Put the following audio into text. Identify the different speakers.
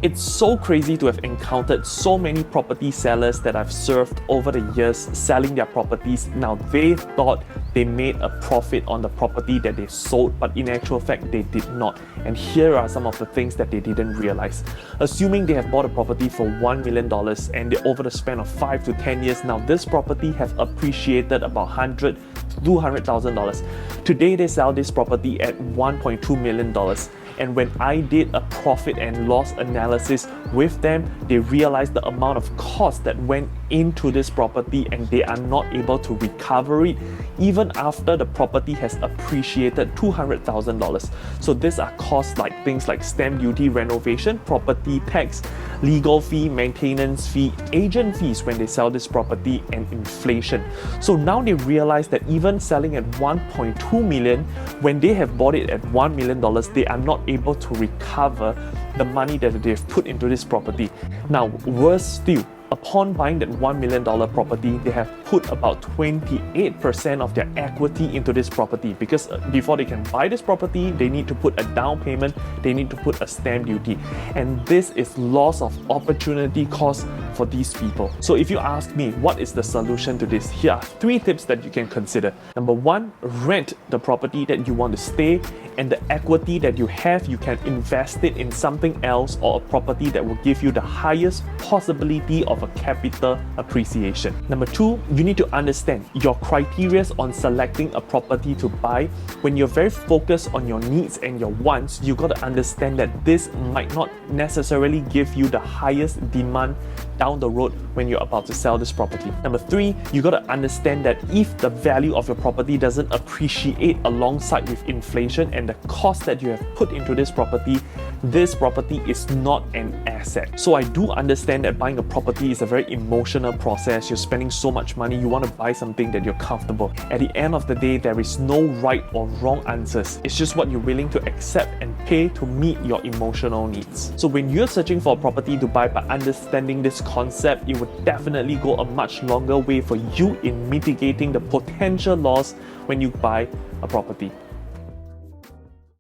Speaker 1: It's so crazy to have encountered so many property sellers that I've served over the years selling their properties. Now, they thought they made a profit on the property that they sold, but in actual fact, they did not. And here are some of the things that they didn't realize. Assuming they have bought a property for $1 million and they, over the span of 5 to 10 years, now this property have appreciated about $100,000 to $200,000. Today, they sell this property at $1.2 million. And when I did a profit and loss analysis with them, they realized the amount of cost that went into this property and they are not able to recover it even after the property has appreciated $200,000. So these are costs like things like stamp duty, renovation, property tax, legal fee, maintenance fee, agent fees when they sell this property, and inflation. So now they realize that even selling at 1.2 million, when they have bought it at $1 million, they are not able to recover the money that they've put into this property. Now, worse still, upon buying that $1 million property, they have put about 28% of their equity into this property because before they can buy this property, they need to put a down payment, they need to put a stamp duty. And this is loss of opportunity cost for these people. So if you ask me, what is the solution to this? Here are 3 tips that you can consider. Number 1, rent the property that you want to stay, and the equity that you have, you can invest it in something else or a property that will give you the highest possibility of a capital appreciation. Number 2, you need to understand your criteria on selecting a property to buy. When you're very focused on your needs and your wants, you got to understand that this might not necessarily give you the highest demand down the road when you're about to sell this property. Number 3, you got to understand that if the value of your property doesn't appreciate alongside with inflation and the cost that you have put into this property is not an asset. So I do understand that buying a property is a very emotional process. You're spending so much money, you want to buy something that you're comfortable. At the end of the day, there is no right or wrong answers. It's just what you're willing to accept and pay to meet your emotional needs. So when you're searching for a property to buy by understanding this concept, it would definitely go a much longer way for you in mitigating the potential loss when you buy a property.